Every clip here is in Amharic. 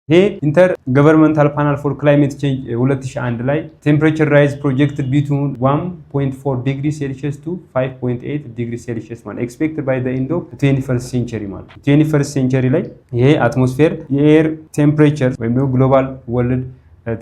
ይሄ ኢንተር ገቨርንመንታል ፓናል ፎር ክላይሜት ቼንጅ 2001 ላይ ቴምፕሬቸር ራይዝ ፕሮጀክትድ ቢትዊን 1.4 ዲግሪ ሴልሺየስ ቱ 5.8 ዲግሪ ሴልሺየስ ማለት ኤክስፔክትድ ባይ ዘ ኤንድ ኦፍ 21st ሴንቸሪ ማለት 21st ሴንቸሪ ላይ ይሄ አትሞስፌር የኤር ቴምፕሬቸር ወይም ደግሞ ግሎባል ወርልድ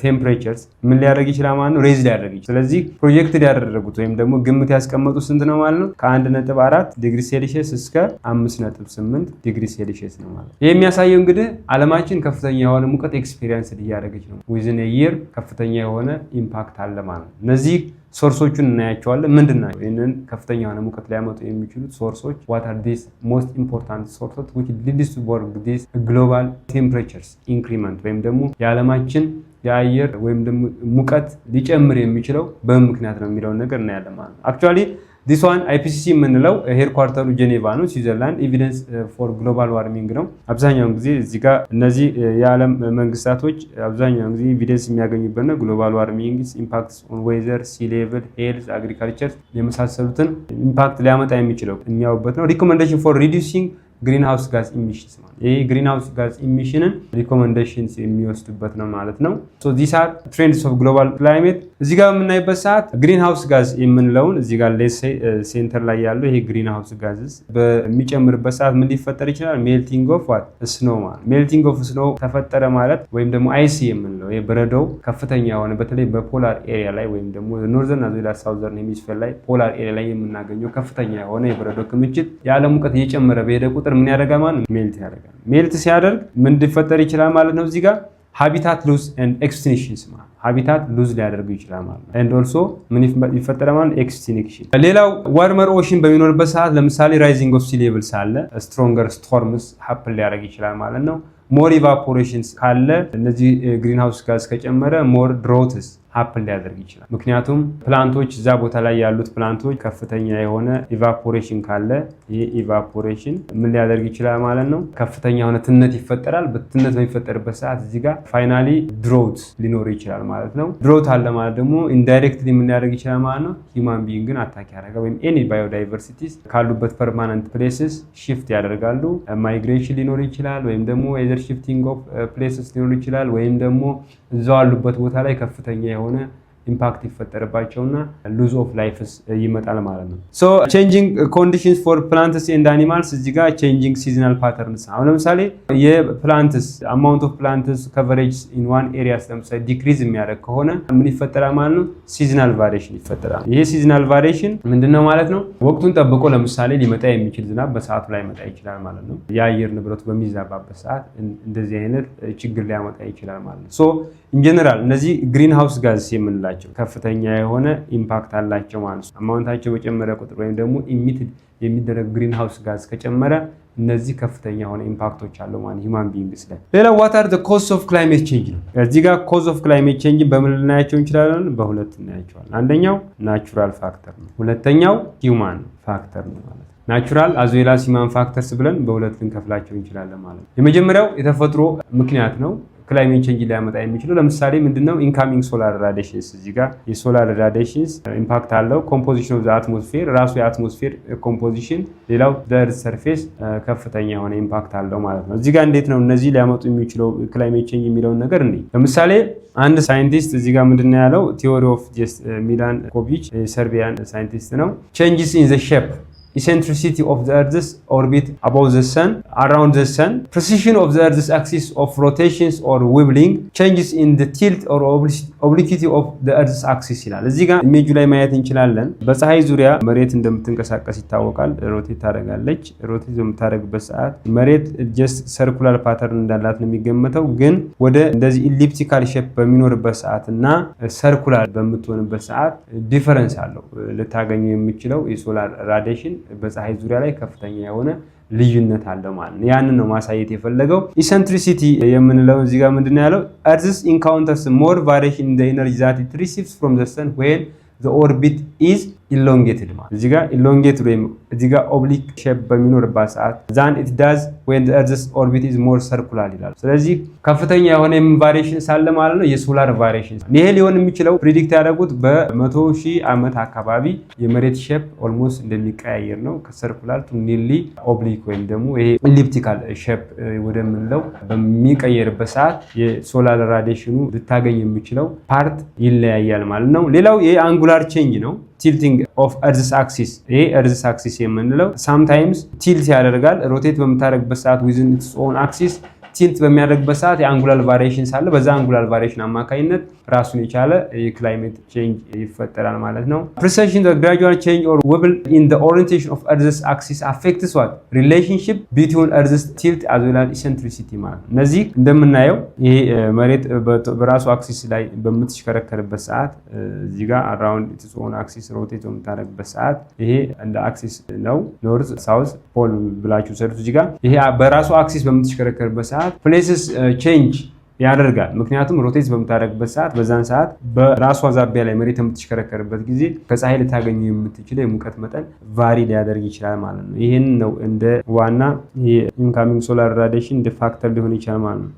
ቴምፕሬቸርስ ምን ሊያደርግ ይችላል ማለት ነው ሬዝ ሊያደርግ ይችላል። ስለዚህ ፕሮጀክትድ ያደረጉት ወይም ደግሞ ግምት ያስቀመጡት ስንት ነው ማለት ነው ከ1.4 ዲግሪ ሴልሺየስ እስከ 5.8 ዲግሪ ሴልሺየስ ነው ማለት ነው። ይሄ የሚያሳየው እንግዲህ ዓለማችን ከፍተኛ የሆነ ሙቀት ኤክስፒሪየንስ እያደረገች ነው ዊዝን የር ከፍተኛ የሆነ ኢምፓክት አለ ማለት ነው። እነዚህ ሶርሶቹን እናያቸዋለን። ምንድነው ይሄንን ከፍተኛ የሆነ ሙቀት ሊያመጡ የሚችሉት ሶርሶች what are these most important sources which leads to this global temperatures increment ወይም ደግሞ የዓለማችን የአየር ወይም ደግሞ ሙቀት ሊጨምር የሚችለው በምን ምክንያት ነው የሚለውን ነገር እናያለን ማለት ነው። አክቹአሊ this one IPCC የምንለው ሄድኳርተሩ ጄኔቫ ነው ስዊዘርላንድ ኤቪደንስ ፎር ግሎባል ዋርሚንግ ነው። አብዛኛውን ጊዜ እዚህ ጋር እነዚህ የዓለም መንግስታቶች አብዛኛውን ጊዜ ኤቪደንስ የሚያገኙበት ነው ግሎባል ዋርሚንግ ኢምፓክትስ ኦን ዌዘር ሲ ሌቭል ሄልዝ አግሪካልቸር የመሳሰሉትን ኢምፓክት ሊያመጣ የሚችለው የሚያውበት ነው። ሪኮመንዴሽን ፎር ሪዲዩሲንግ ግሪንሃውስ ጋዝ ኢሚሽንስ ማለት ይሄ ግሪንሃውስ ጋዝ ኢሚሽንን ሪኮመንዴሽንስ የሚወስዱበት ነው ማለት ነው። ሶ ዲስ አር ትሬንድስ ኦፍ ግሎባል ክላይሜት እዚህ ጋር የምናይበት ሰዓት ግሪንሃውስ ጋዝ የምንለውን እዚህ ጋር ሌስ ሴንተር ላይ ያለው ይሄ ግሪንሃውስ ጋዝስ በሚጨምርበት ሰዓት ምን ሊፈጠር ይችላል ሜልቲንግ ኦፍ ዋት ስኖ ማለት ሜልቲንግ ኦፍ ስኖ ተፈጠረ ማለት ወይም ደግሞ አይሲ የምንለው ይሄ በረዶው ከፍተኛ የሆነ በተለይ በፖላር ኤሪያ ላይ ወይም ደግሞ ኖርዘርን እና ሳውዘርን ሄሚስፌር ላይ ፖላር ኤሪያ ላይ የምናገኘው ከፍተኛ የሆነ የበረዶ ክምችት የዓለም ሙቀት እየጨመረ በሄደ ቁጥር ምን ያደርጋል ማለት ሜልት ያደርጋል። ሜልት ሲያደርግ ምን ሊፈጠር ይችላል ማለት ነው እዚህ ጋር ሃቢታት ሉዝ ኤንድ ኤክስቲንክሽንስ ማለት ሃቢታት ሉዝ ሊያደርጉ ይችላል ማለት ነው። ኤንድ ኦልሶ ምን ይፈጠራል ማለት ኤክስቲንክሽን። ሌላው ዋርመር ኦሽን በሚኖርበት ሰዓት ለምሳሌ ራይዚንግ ኦፍ ሲ ሌቭል ሳለ ስትሮንገር ስቶርምስ ሀፕን ሊያደርግ ይችላል ማለት ነው። ሞር ኢቫፖሬሽንስ ካለ እነዚህ ግሪንሃውስ ጋዝ ከጨመረ ሞር ድሮትስ ሀፕን ሊያደርግ ይችላል። ምክንያቱም ፕላንቶች እዛ ቦታ ላይ ያሉት ፕላንቶች ከፍተኛ የሆነ ኢቫፖሬሽን ካለ ይህ ኢቫፖሬሽን ምን ሊያደርግ ይችላል ማለት ነው ከፍተኛ የሆነ ትነት ይፈጠራል። በትነት በሚፈጠርበት ሰዓት እዚህ ጋር ፋይናሊ ድሮት ሊኖር ይችላል ማለት ነው። ድሮት አለ ማለት ደግሞ ኢንዳይሬክትሊ ምን ሊያደርግ ይችላል ማለት ነው ሂውማን ቢንግን አታክ ያደርጋል ወይም ኤኒ ባዮዳይቨርሲቲስ ካሉበት ፐርማነንት ፕሌስስ ሽፍት ያደርጋሉ። ማይግሬሽን ሊኖር ይችላል ወይም ደግሞ ኤዘር ሽፍቲንግ ኦፍ ፕሌስስ ሊኖር ይችላል ወይም ደግሞ እዛው ያሉበት ቦታ ላይ ከፍተኛ የሆነ ኢምፓክት ይፈጠርባቸውና ሉዝ ኦፍ ላይፍስ ይመጣል ማለት ነው። ሶ ቼንጂንግ ኮንዲሽንስ ፎር ፕላንትስ ኤንድ አኒማልስ እዚህ ጋር ቼንጂንግ ሲዝናል ፓተርንስ አሁን ለምሳሌ የፕላንትስ አማውንት ኦፍ ፕላንትስ ከቨሬጅ ኢን ዋን ኤሪያስ ለምሳሌ ዲክሪዝ የሚያደርግ ከሆነ ምን ይፈጠራል ማለት ነው ሲዝናል ቫሪዬሽን ይፈጠራል። ይሄ ሲዝናል ቫሪዬሽን ምንድነው ማለት ነው ወቅቱን ጠብቆ ለምሳሌ ሊመጣ የሚችል ዝናብ በሰዓቱ ላይ መጣ ይችላል ማለት ነው። የአየር ንብረቱ በሚዛባበት ሰዓት እንደዚህ አይነት ችግር ሊያመጣ ይችላል ማለት ነው። ሶ ኢን ጀነራል እነዚህ ግሪን ሃውስ ጋዝ የምንላቸው ከፍተኛ የሆነ ኢምፓክት አላቸው ማለት ነው። አማውንታቸው በጨመረ ቁጥር ወይም ደግሞ ኢሚትድ የሚደረግ ግሪን ሃውስ ጋዝ ከጨመረ እነዚህ ከፍተኛ የሆነ ኢምፓክቶች አለው ማለት ሂውማን ቢንግስ ላይ። ሌላው what are the causes of climate change ነው። እዚህ ጋር cause of climate change በምን ልናያቸው እንችላለን? በሁለት እናያቸዋለን። አንደኛው ናቹራል ፋክተር ነው፣ ሁለተኛው ሂውማን ፋክተር ነው ማለት ነው። ናቹራል አዝ ዌል አዝ ሂውማን ፋክተርስ ብለን በሁለት ልንከፍላቸው እንችላለን ማለት ነው። የመጀመሪያው የተፈጥሮ ምክንያት ነው ክላይሜት ቼንጅ ሊያመጣ የሚችለው ለምሳሌ ምንድነው ኢንካሚንግ ሶላር ራዲዬሽንስ እዚህ ጋር የሶላር ራዲዬሽንስ ኢምፓክት አለው። ኮምፖዚሽን ኦፍ ዘ አትሞስፌር ራሱ የአትሞስፌር ኮምፖዚሽን ሌላው ዘ እርዝ ሰርፌስ ከፍተኛ የሆነ ኢምፓክት አለው ማለት ነው። እዚህ ጋር እንዴት ነው እነዚህ ሊያመጡ የሚችለው ክላይሜት ቼንጅ የሚለውን ነገር እንዴ ለምሳሌ አንድ ሳይንቲስት እዚህ ጋር ምንድነው ያለው ቲዮሪ ኦፍ ሚላን ኮቪች ሰርቢያን ሳይንቲስት ነው ቼንጅስ ኢን ዘ ሼፕ eccentricity of the Earth's orbit above the Sun, around the Sun, precision of the Earth's axis of rotations or wibbling, changes in the tilt or obliquity of the Earth's axis ይላል። እዚህ ጋር ኢሜጁ ላይ ማየት እንችላለን። በፀሐይ ዙሪያ መሬት እንደምትንቀሳቀስ ይታወቃል። ሮቴት ታደርጋለች። ሮቴት በምታደርግበት ሰዓት መሬት ጀስት ሰርኩላር ፓተርን እንዳላት ነው የሚገመተው። ግን ወደ እንደዚህ ኢሊፕቲካል ሼፕ በሚኖርበት ሰዓት እና ሰርኩላር በምትሆንበት ሰዓት ዲፈረንስ አለው። ልታገኘው የምችለው የሶላር ራዲዬሽን በፀሐይ ዙሪያ ላይ ከፍተኛ የሆነ ልዩነት አለው ማለት ነው። ያንን ነው ማሳየት የፈለገው። ኢሰንትሪሲቲ የምንለው እዚህ ጋር ምንድነው ያለው Earth encounters more variation in the energy that it receives from the sun when the orbit is ኢሎንጌትድ ማለት እዚህ ጋር ኢሎንጌትድ ወይም እዚህ ጋር ኦብሊክ ሼፕ በሚኖርባት ሰዓት ዛን ኢት ዳዝ when the earth's orbit is more circular ይላል። ስለዚህ ከፍተኛ የሆነ ቫሪዬሽን ሳለ ማለት ነው የሶላር ቫሪዬሽን። ይሄ ሊሆን የሚችለው ፕሪዲክት ያደረጉት በ100,000 ዓመት አካባቢ የመሬት ሼፕ ኦልሞስት እንደሚቀያየር ነው ከሰርኩላር ቱ ኒርሊ ኦብሊክ ወይም ደግሞ ይሄ ኤሊፕቲካል ሼፕ ወደምንለው በሚቀየርበት ሰዓት የሶላር ራዲዬሽኑ ልታገኝ የሚችለው ፓርት ይለያያል ማለት ነው። ሌላው የአንጉላር ቼንጅ ነው። ቲልቲንግ ኦፍ እርዝስ አክሲስ ይሄ እርዝስ አክሲስ የምንለው ሳምታይምስ ቲልት ያደርጋል ሮቴት በምታደርግበት ሰዓት ዊዝን ኢትስ ኦን አክሲስ ቲልት በሚያደርግበት ሰዓት የአንጉላር ቫሪዬሽን ሳለ በዛ አንጉላር ቫሪዬሽን አማካኝነት ራሱን የቻለ የክላይሜት ቼንጅ ይፈጠራል ማለት ነው። ፕሪሲሽን ዘ ግራጁዋል ቼንጅ ኦር ዊብል ኢን ዘ ኦሪየንቴሽን ኦፍ እርዝስ አክሲስ አፌክትስ ዋት ሪሌሽንሺፕ ቢትዊን እርዝስ ቲልት አዝ ዌል አዝ ኢሰንትሪሲቲ ማለት ነው። እነዚህ እንደምናየው ይሄ መሬት በራሱ አክሲስ ላይ በምትሽከረከርበት ሰዓት እዚህ ጋር አራውንድ ኢትስ ኦን አክሲስ ሮቴት በምታደርግበት ሰዓት ይሄ እንደ አክሲስ ነው። ኖርዝ ሳውዝ ፖል ብላችሁ ሰዱት። እዚህ ጋር ይሄ በራሱ አክሲስ በምትሽከረከርበት ሰዓት ፕሌስስ ቼንጅ ያደርጋል። ምክንያቱም ሮቴት በምታደርግበት ሰዓት በዛን ሰዓት በራሷ ዛቢያ ላይ መሬት የምትሽከረከርበት ጊዜ ከፀሐይ ልታገኙ የምትችለው የሙቀት መጠን ቫሪ ሊያደርግ ይችላል ማለት ነው። ይህን ነው እንደ ዋና የኢንካሚንግ ሶላር ራዲዬሽን ፋክተር ሊሆን ይችላል ማለት ነው።